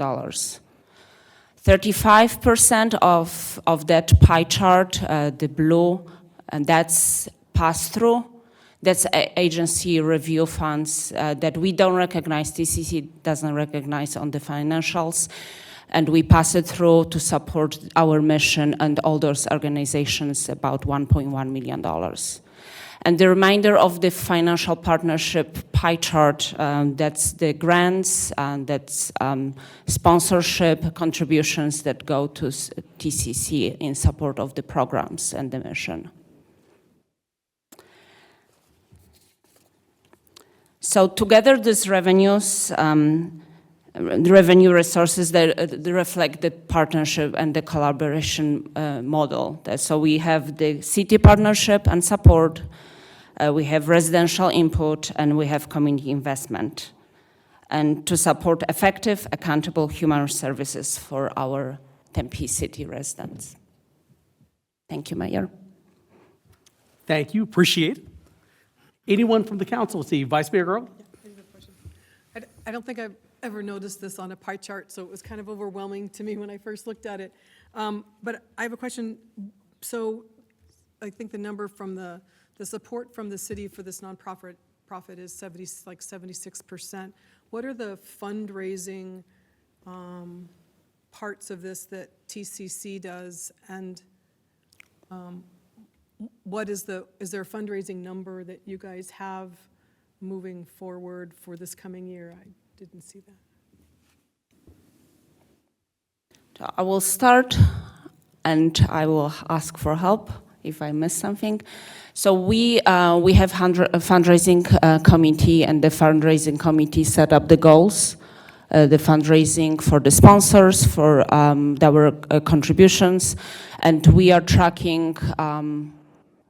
35% of that pie chart, the blue, and that's pass-through. That's agency review funds that we don't recognize, TCC doesn't recognize on the financials, and we pass it through to support our mission and all those organizations, about $1.1 million. And the remainder of the financial partnership pie chart, that's the grants, and that's sponsorship contributions that go to TCC in support of the programs and the mission. So together, these revenues, the revenue resources that reflect the partnership and the collaboration model. So we have the city partnership and support, we have residential input, and we have community investment, and to support effective, accountable human services for our Tempe city residents. Thank you, Mayor. Thank you, appreciate it. Anyone from the council? See, Vice Mayor Earl? I don't think I've ever noticed this on a pie chart, so it was kind of overwhelming to me when I first looked at it. But I have a question. So I think the number from the support from the city for this nonprofit is 76%. What are the fundraising parts of this that TCC does, and is there a fundraising number that you guys have moving forward for this coming year? I didn't see that. I will start, and I will ask for help if I missed something. So we have a fundraising committee, and the fundraising committee set up the goals, the fundraising for the sponsors, for our contributions, and we are tracking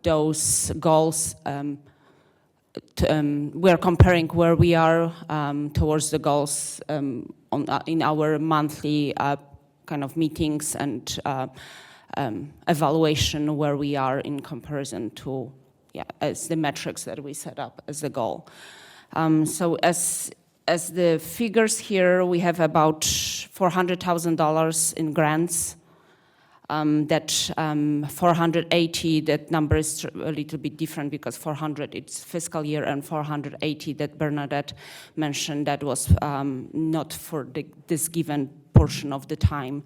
those goals. We are comparing where we are towards the goals in our monthly kind of meetings and evaluation, where we are in comparison to as the metrics that we set up as the goal. So as the figures here, we have about $400,000 in grants. That 480, that number is a little bit different because 400 it's fiscal year, and 480 that Bernadette mentioned, that was not for this given portion of the time.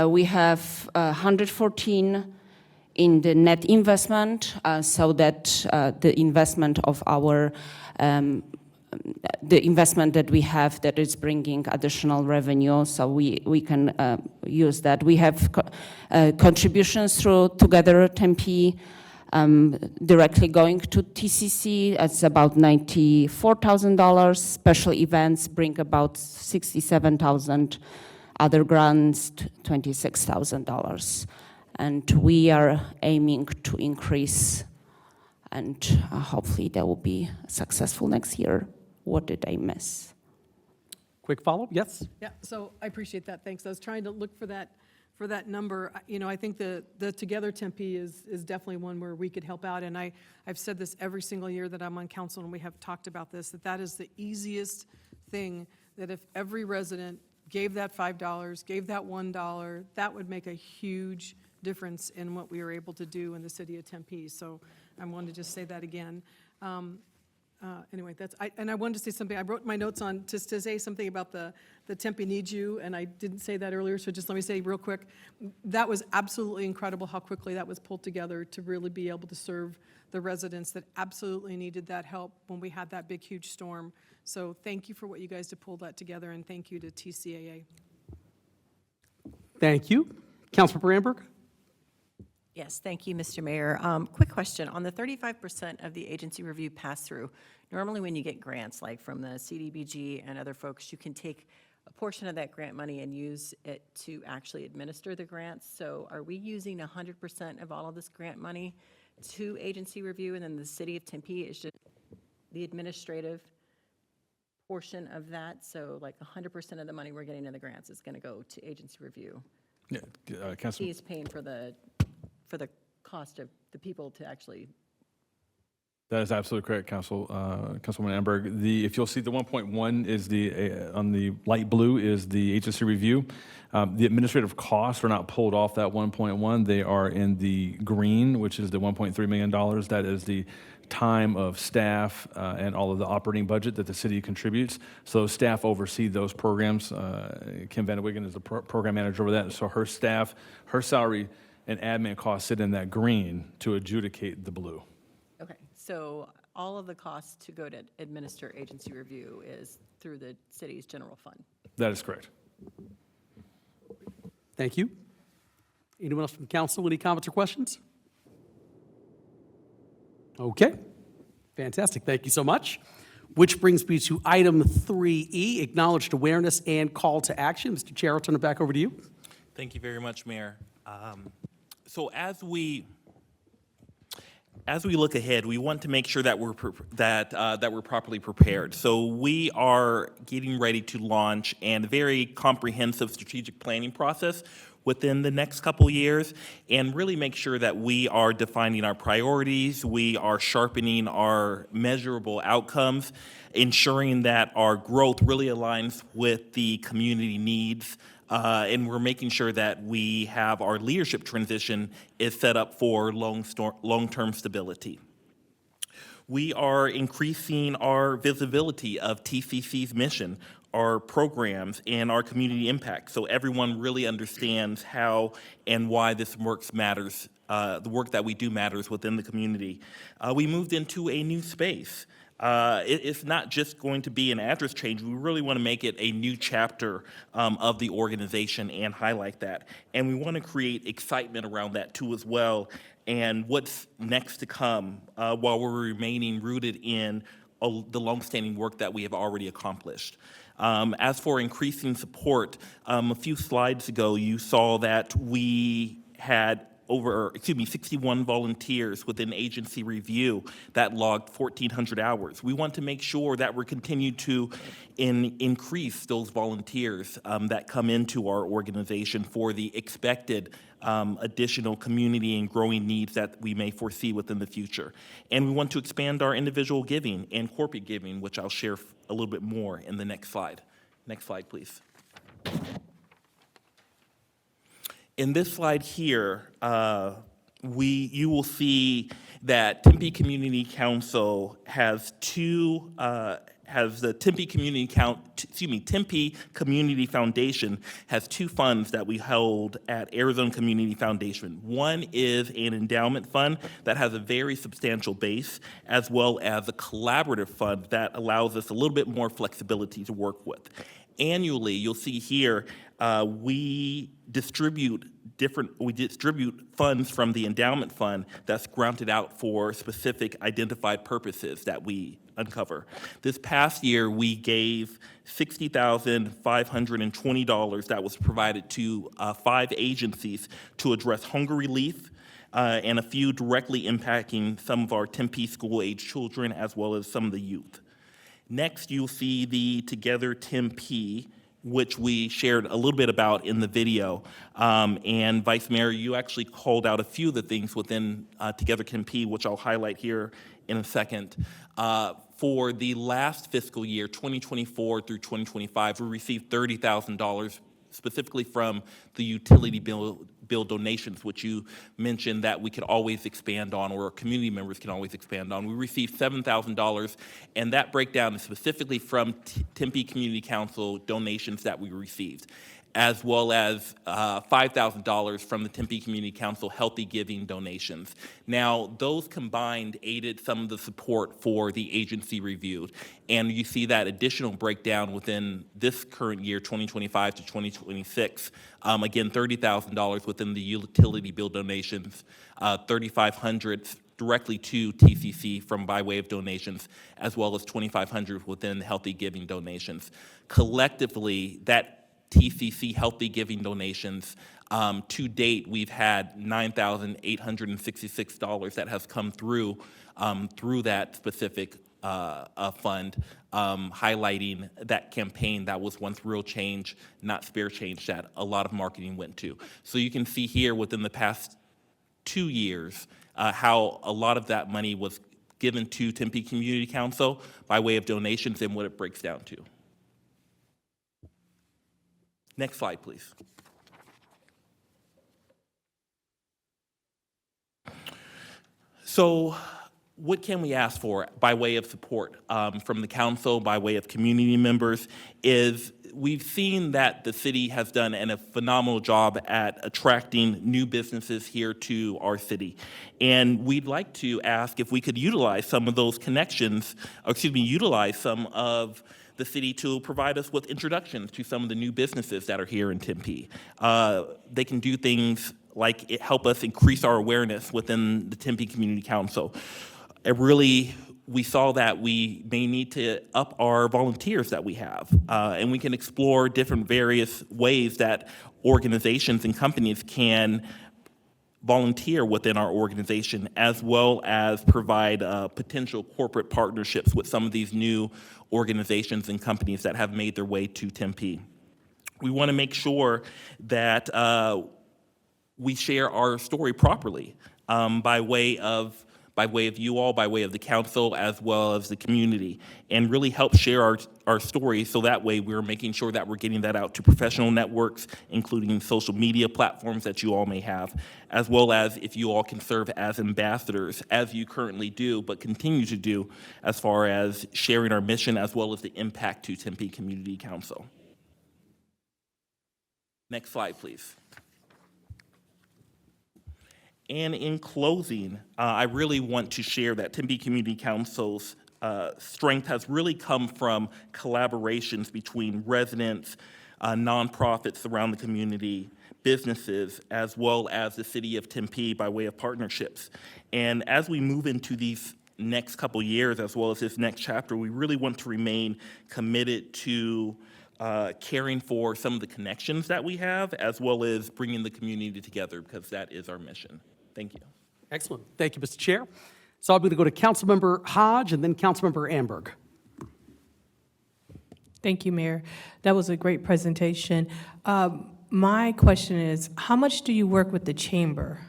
We have 114 in the net investment, so that the investment of our the investment that we have that is bringing additional revenue, so we can use that. We have contributions through Together Tempe directly going to TCC. That's about $94,000. Special events bring about $67,000. Other grants, $26,000. And we are aiming to increase, and hopefully that will be successful next year. What did I miss? Quick follow-up, yes? Yeah, so I appreciate that, thanks. I was trying to look for that number. You know, I think the Together Tempe is definitely one where we could help out, and I've said this every single year that I'm on council, and we have talked about this, that is the easiest thing, that if every resident gave that $5, gave that $1, that would make a huge difference in what we were able to do in the city of Tempe. So I wanted to just say that again. Anyway, I wanted to say something. I wrote my notes on to say something about the Tempe Needs You, and I didn't say that earlier, so just let me say real quick. That was absolutely incredible how quickly that was pulled together to really be able to serve the residents that absolutely needed that help when we had that big, huge storm. So thank you for what you guys did pull that together, and thank you to TCAA. Thank you. Councilmember Ramberg? Yes, thank you, Mr. Mayor. Quick question. On the 35% of the agency review pass-through, normally when you get grants, like from the CDBG and other folks, you can take a portion of that grant money and use it to actually administer the grants. So are we using 100% of all of this grant money to agency review, and then the city of Tempe is just the administrative portion of that? So like 100% of the money we're getting in the grants is going to go to agency review? Yeah, Councilman. He's paying for the cost of the people to actually. That is absolutely correct, Councilwoman Amberg. If you'll see, the 1.1 is on the light blue is the agency review. The administrative costs are not pulled off that 1.1. They are in the green, which is the $1.3 million. That is the time of staff and all of the operating budget that the city contributes. So staff oversee those programs. Kim Van Wiggen is the program manager over that. So her staff, her salary and admin costs sit in that green to adjudicate the blue. Okay, so all of the costs to go to administer agency review is through the city's general fund? That is correct. Thank you. Anyone else from council, any comments or questions? Okay, fantastic, thank you so much. Which brings me to item 3E, acknowledged awareness and call to action. Mr. Chair, I'll turn it back over to you. Thank you very much, Mayor. So as we look ahead, we want to make sure that we're properly prepared. So we are getting ready to launch a very comprehensive strategic planning process within the next couple years, and really make sure that we are defining our priorities, we are sharpening our measurable outcomes, ensuring that our growth really aligns with the community needs, and we're making sure that we have our leadership transition is set up for long-term stability. We are increasing our visibility of TCC's mission, our programs, and our community impact, so everyone really understands how and why this work matters, the work that we do matters within the community. We moved into a new space. It's not just going to be an address change. We really want to make it a new chapter of the organization and highlight that. And we want to create excitement around that too as well, and what's next to come while we're remaining rooted in the longstanding work that we have already accomplished. As for increasing support, a few slides ago you saw that we had 61 volunteers within agency review that logged 1,400 hours. We want to make sure that we're continuing to increase those volunteers that come into our organization for the expected additional community and growing needs that we may foresee within the future. And we want to expand our individual giving and corporate giving, which I'll share a little bit more in the next slide. Next slide, please. In this slide here, you will see that Tempe Community Council has the Tempe Community Foundation has two funds that we hold at Arizona Community Foundation. One is an endowment fund that has a very substantial base, as well as a collaborative fund that allows us a little bit more flexibility to work with. Annually, you'll see here, we distribute funds from the endowment fund that's granted out for specific identified purposes that we uncover. This past year, we gave $60,520 that was provided to 5 agencies to address hunger relief, and a few directly impacting some of our Tempe school-age children as well as some of the youth. Next, you'll see the Together Tempe, which we shared a little bit about in the video. And Vice Mayor, you actually called out a few of the things within Together Tempe, which I'll highlight here in a second. For the last fiscal year, 2024 through 2025, we received $30,000 specifically from the utility bill donations, which you mentioned that we could always expand on, or community members can always expand on. We received $7,000, and that breakdown is specifically from Tempe Community Council donations that we received, as well as $5,000 from the Tempe Community Council Healthy Giving donations. Now, those combined aided some of the support for the agency reviewed, and you see that additional breakdown within this current year, 2025 to 2026. Again, $30,000 within the utility bill donations, $3,500 directly to TCC from by way of donations, as well as $2,500 within Healthy Giving donations. Collectively, that TCC Healthy Giving donations, to date, we've had $9,866 that has come through that specific fund, highlighting that campaign that was once real change, not spare change, that a lot of marketing went to. So you can see here within the past 2 years how a lot of that money was given to Tempe Community Council by way of donations and what it breaks down to. Next slide, please. So what can we ask for by way of support from the council, by way of community members, is we've seen that the city has done a phenomenal job at attracting new businesses here to our city. And we'd like to ask if we could utilize some of those connections, utilize some of the city to provide us with introductions to some of the new businesses that are here in Tempe. They can do things like help us increase our awareness within the Tempe Community Council. We saw that we may need to up our volunteers that we have, and we can explore different various ways that organizations and companies can volunteer within our organization, as well as provide potential corporate partnerships with some of these new organizations and companies that have made their way to Tempe. We want to make sure that we share our story properly by way of you all, by way of the council, as well as the community, and really help share our story, so that way we're making sure that we're getting that out to professional networks, including social media platforms that you all may have, as well as if you all can serve as ambassadors, as you currently do, but continue to do, as far as sharing our mission, as well as the impact to Tempe Community Council. Next slide, please. And in closing, I really want to share that Tempe Community Council's strength has really come from collaborations between residents, nonprofits around the community, businesses, as well as the city of Tempe by way of partnerships. And as we move into these next couple years, as well as this next chapter, we really want to remain committed to caring for some of the connections that we have, as well as bringing the community together, because that is our mission. Thank you. Excellent. Thank you, Mr. Chair. So I'm going to go to Councilmember Hodge and then Councilmember Amberg. Thank you, Mayor. That was a great presentation. My question is, how much do you work with the chamber?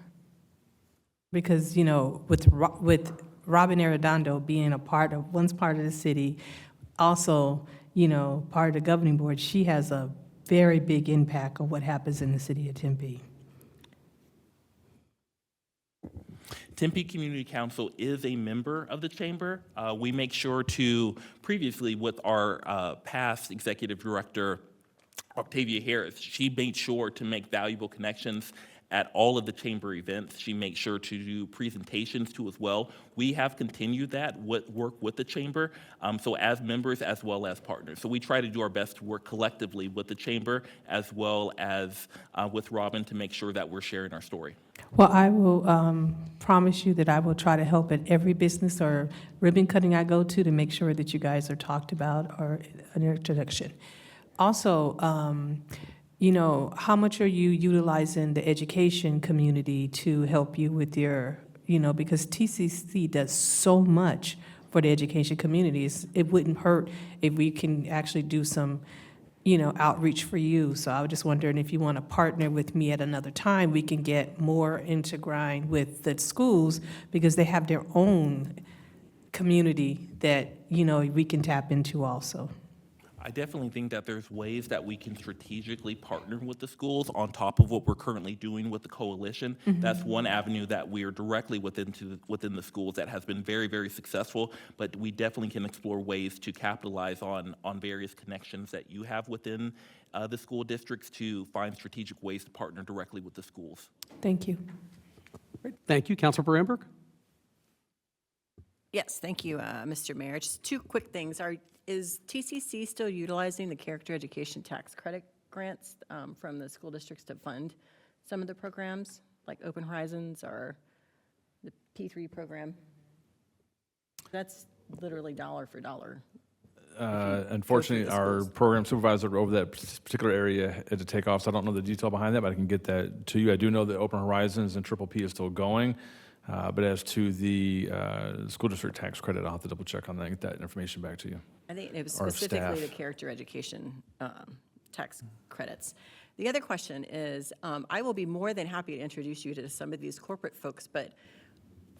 Because, you know, with Robin Arredondo being once part of the city, also, you know, part of the governing board, she has a very big impact on what happens in the city of Tempe. Tempe Community Council is a member of the chamber. We make sure to, previously with our past executive director, Octavia Harris, she made sure to make valuable connections at all of the chamber events. She makes sure to do presentations too as well. We have continued that work with the chamber, so as members as well as partners. So we try to do our best to work collectively with the chamber as well as with Robin to make sure that we're sharing our story. Well, I will promise you that I will try to help at every business or ribbon cutting I go to make sure that you guys are talked about or an introduction. Also, you know, how much are you utilizing the education community to help you with your, you know, because TCC does so much for the education communities. It wouldn't hurt if we can actually do some, you know, outreach for you. So I was just wondering if you want to partner with me at another time, we can get more into grind with the schools because they have their own community that, you know, we can tap into also. I definitely think that there's ways that we can strategically partner with the schools on top of what we're currently doing with the coalition. Mm-hmm. That's one avenue that we are directly within the schools that has been very, very successful, but we definitely can explore ways to capitalize on various connections that you have within the school districts to find strategic ways to partner directly with the schools. Thank you. Great. Thank you. Councilmember Amberg? Yes, thank you, Mr. Mayor. Just two quick things. Is TCC still utilizing the character education tax credit grants from the school districts to fund some of the programs, like Open Horizons or the P3 program? That's literally dollar for dollar. Unfortunately, our program supervisor over that particular area had to take off, so I don't know the detail behind that, but I can get that to you. I do know that Open Horizons and Triple P is still going. But as to the school district tax credit, I'll have to double check on that and get that information back to you. I think it was Our specifically the staff. character education tax credits. The other question is, I will be more than happy to introduce you to some of these corporate folks, but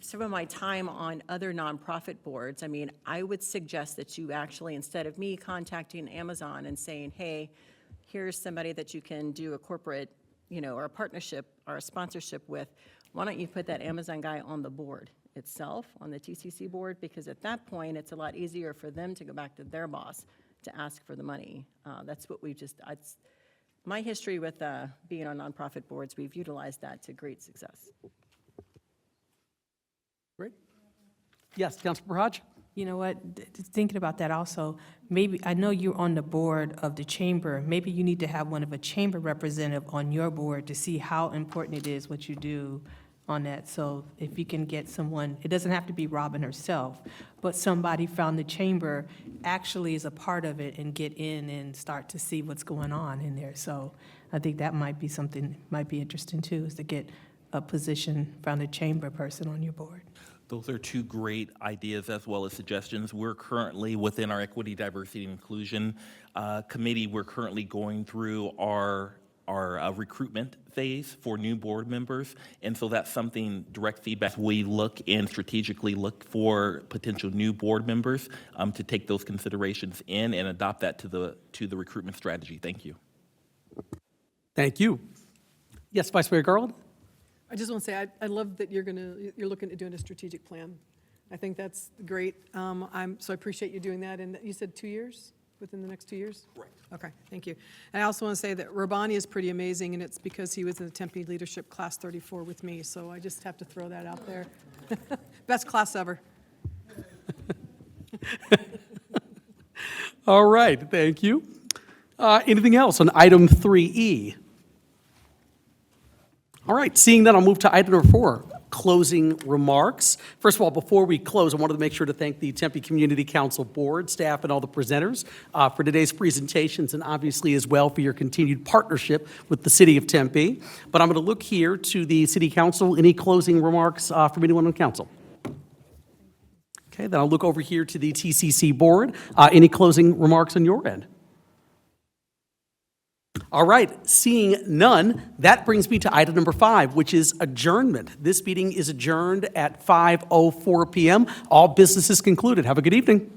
some of my time on other nonprofit boards, I mean, I would suggest that you actually, instead of me contacting Amazon and saying, hey, here's somebody that you can do a corporate, you know, or a partnership or a sponsorship with, why don't you put that Amazon guy on the board itself, on the TCC board? Because at that point, it's a lot easier for them to go back to their boss to ask for the money. That's what my history with being on nonprofit boards, we've utilized that to great success. Great. Yes, Councilmember Hodge? You know what, thinking about that also, maybe, I know you're on the board of the chamber, maybe you need to have one of a chamber representative on your board to see how important it is what you do on that. So if you can get someone, it doesn't have to be Robin herself, but somebody from the chamber actually is a part of it and get in and start to see what's going on in there. So I think that might be something, might be interesting too, is to get a position from the chamber person on your board. Those are two great ideas as well as suggestions. We're currently within our Equity, Diversity, and Inclusion Committee. We're currently going through our recruitment phase for new board members, and so that's something, direct feedback. We look and strategically look for potential new board members to take those considerations in and adopt that to the recruitment strategy. Thank you. Thank you. Yes, Vice Mayor Garland? I just want to say, I love that you're looking at doing a strategic plan. I think that's great. So I appreciate you doing that. And you said 2 years, within the next 2 years? Right. Okay, thank you. And I also want to say that Rabani is pretty amazing, and it's because he was in the Tempe Leadership Class 34 with me. So I just have to throw that out there. Best class ever. All right, thank you. Anything else on item 3E? All right, seeing that, I'll move to item number 4, closing remarks. First of all, before we close, I wanted to make sure to thank the Tempe Community Council Board, staff, and all the presenters for today's presentations, and obviously as well for your continued partnership with the City of Tempe. But I'm going to look here to the City Council. Any closing remarks from anyone on council? Okay, then I'll look over here to the TCC Board. Any closing remarks on your end? All right, seeing none, that brings me to item number 5, which is adjournment. This meeting is adjourned at 5:04 p.m. All business is concluded. Have a good evening.